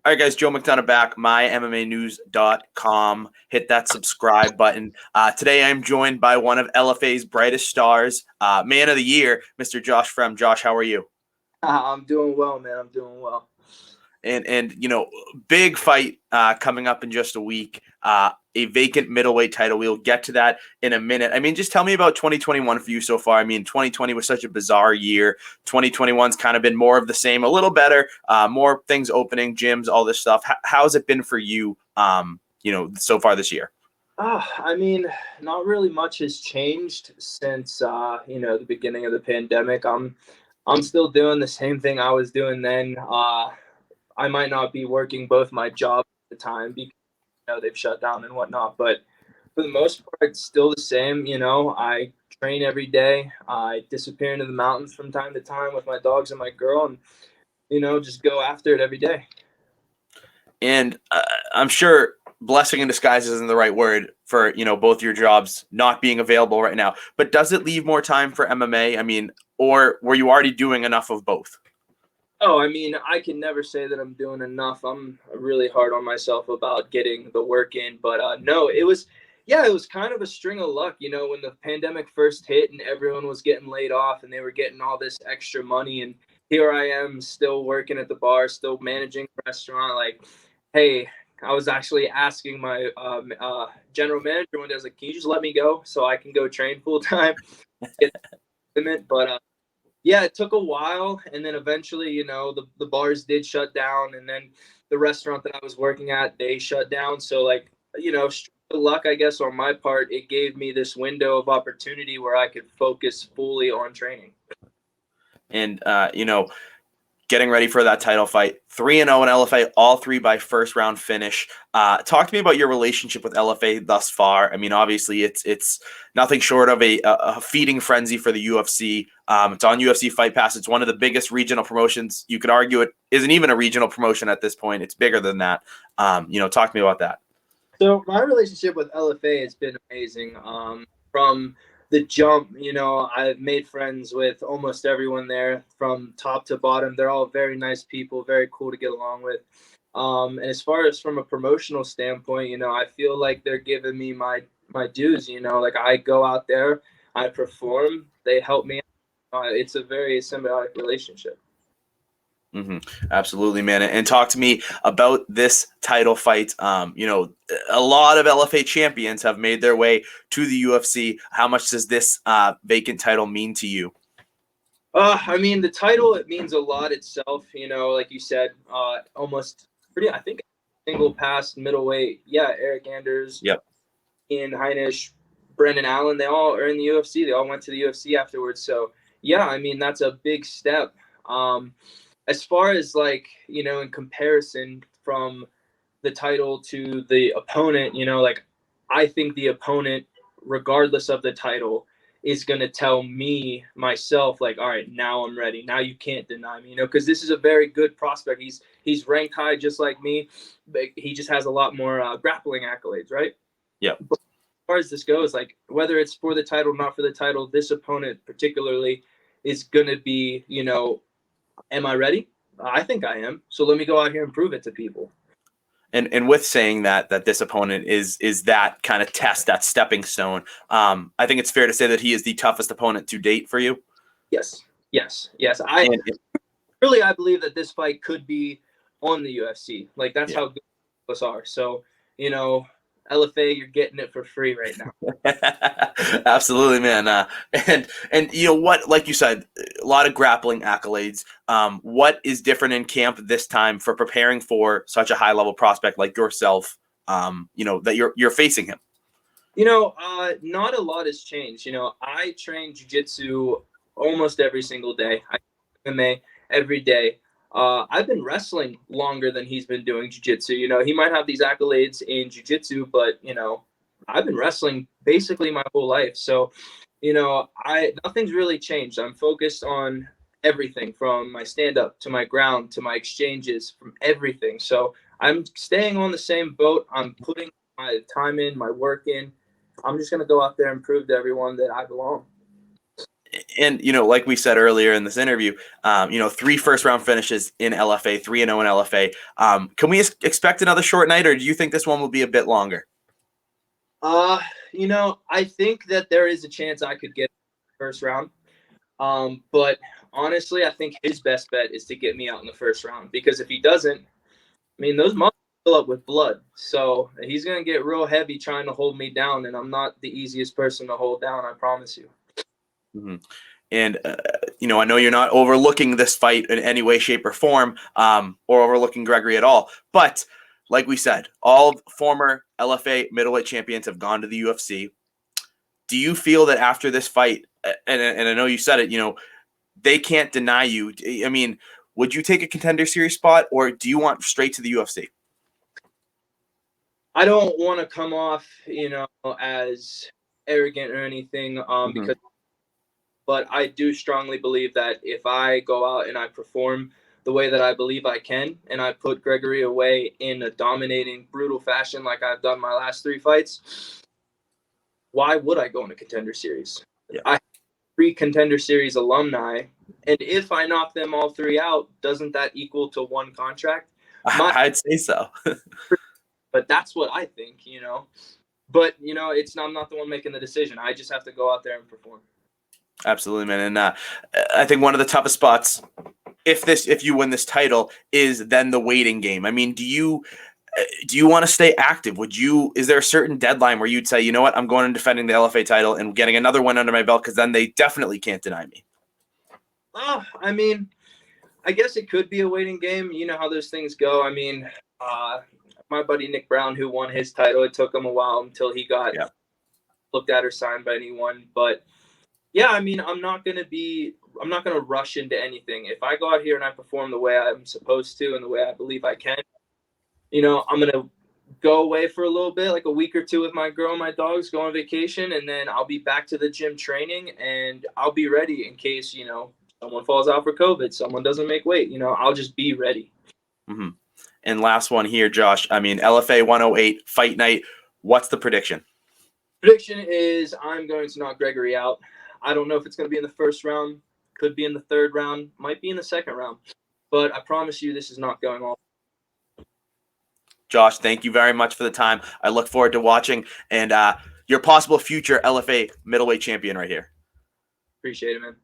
All right, guys, Joe McDonough back, mymmanews.com. Hit that subscribe button. Today I'm joined by one of LFA's brightest stars, man of the year, Mr. Josh Fremd. Josh, how are you? I'm doing well, man. I'm doing well. And big fight coming up in just a week, a vacant middleweight title. We'll get to that in a minute. I mean, just tell me about 2021 for you so far. I mean, 2020 was such a bizarre year. 2021's kind of been more of the same, a little better, more things opening, gyms, all this stuff. How's it been for you, so far this year? I mean, not really much has changed since the beginning of the pandemic. I'm still doing the same thing I was doing then. I might not be working both my jobs at the time because they've shut down and whatnot, but for the most part, it's still the same. I train every day. I disappear into the mountains from time to time with my dogs and my girl, and just go after it every day. And I'm sure blessing in disguise isn't the right word for, both your jobs not being available right now. But does it leave more time for MMA? I mean, or were you already doing enough of both? Oh, I mean, I can never say that I'm doing enough. I'm really hard on myself about getting the work in. But no, it was kind of a string of luck, when the pandemic first hit and everyone was getting laid off and they were getting all this extra money. And here I am still working at the bar, still managing the restaurant. Like, hey, I was actually asking my general manager one day, I was like, can you just let me go so I can go train full time? But yeah, it took a while, and then eventually, the bars did shut down, and then the restaurant that I was working at, they shut down. So, luck, I guess, on my part, it gave me this window of opportunity where I could focus fully on training. And, getting ready for that title fight, 3-0 in LFA, all three by first round finish. Talk to me about your relationship with LFA thus far. I mean, obviously, it's nothing short of a feeding frenzy for the UFC. It's on UFC Fight Pass. It's one of the biggest regional promotions. You could argue it isn't even a regional promotion at this point. It's bigger than that. Talk to me about that. So my relationship with LFA has been amazing. From the jump, I've made friends with almost everyone there from top to bottom. They're all very nice people, very cool to get along with. And as far as from a promotional standpoint, I feel like they're giving me my dues. Like I go out there, I perform, they help me. It's a very symbiotic relationship. Mm-hmm. Absolutely, man. And talk to me about this title fight. A lot of LFA champions have made their way to the UFC. How much does this vacant title mean to you? I mean, the title, it means a lot itself. Like you said, almost pretty, I think, single past middleweight. Yeah, Eric Anders, yep, Ian Heinisch, Brendan Allen, they all are in the UFC. They all went to the UFC afterwards. So, yeah, I mean, that's a big step. As far as in comparison from the title to the opponent, I think the opponent, regardless of the title, is going to tell me myself, all right, now I'm ready. Now you can't deny me, because this is a very good prospect. He's ranked high just like me, but he just has a lot more grappling accolades, right? Yeah. But as far as this goes, whether it's for the title, not for the title, this opponent particularly is going to be, am I ready? I think I am. So let me go out here and prove it to people. And with saying that this opponent is that kind of test, that stepping stone, I think it's fair to say that he is the toughest opponent to date for you. Yes. I believe that this fight could be on the UFC. That's how good us are. So, LFA, you're getting it for free right now. Absolutely, man. And you know what, like you said, a lot of grappling accolades. What is different in camp this time for preparing for such a high level prospect like yourself? That you're facing him. Not a lot has changed. I train jiu-jitsu almost every single day. I do MMA every day. I've been wrestling longer than he's been doing jiu-jitsu. He might have these accolades in jiu-jitsu, but, I've been wrestling basically my whole life. So, nothing's really changed. I'm focused on everything from my stand-up to my ground to my exchanges, from everything. So I'm staying on the same boat. I'm putting my time in, my work in. I'm just going to go out there and prove to everyone that I belong. And, like we said earlier in this interview, 3 first-round finishes in LFA, 3-0 in LFA. Can we expect another short night, or do you think this one will be a bit longer? I think that there is a chance I could get first round. But honestly, I think his best bet is to get me out in the first round, because if he doesn't, those muscles fill up with blood. So he's going to get real heavy trying to hold me down, and I'm not the easiest person to hold down, I promise you. Mm-hmm. And, I know you're not overlooking this fight in any way, shape, or form, or overlooking Gregory at all. But like we said, all former LFA middleweight champions have gone to the UFC. Do you feel that after this fight, and I know you said it, they can't deny you? I mean, would you take a Contender Series spot, or do you want straight to the UFC? I don't want to come off, as arrogant or anything, but I do strongly believe that if I go out and I perform the way that I believe I can, and I put Gregory away in a dominating, brutal fashion like I've done my last 3 fights, why would I go in a Contender Series? Yeah. I have 3 Contender Series alumni, and if I knock them all 3 out, doesn't that equal to 1 contract? I'd say so. But that's what I think, But, I'm not the one making the decision. I just have to go out there and perform. Absolutely, man. And I think one of the toughest spots, if you win this title, is then the waiting game. I mean, do you want to stay active? Is there a certain deadline where you'd say, you know what, I'm going and defending the LFA title and getting another one under my belt, because then they definitely can't deny me? I guess it could be a waiting game. You know how those things go. My buddy Nick Brown, who won his title, it took him a while until he got looked at or signed by anyone. But yeah, I'm not gonna rush into anything. If I go out here and I perform the way I'm supposed to and the way I believe I can, I'm gonna go away for a little bit, like a week or 2 with my girl and my dogs, go on vacation, and then I'll be back to the gym training, and I'll be ready in case, someone falls out for COVID, someone doesn't make weight, I'll just be ready. Mm-hmm. And last one here, Josh. LFA 108 fight night. What's the prediction? Prediction is I'm going to knock Gregory out. I don't know if it's going to be in the first round, could be in the 3rd round, might be in the 2nd round, but I promise you this is not going all. Josh, thank you very much for the time. I look forward to watching and your possible future LFA middleweight champion right here. Appreciate it, man.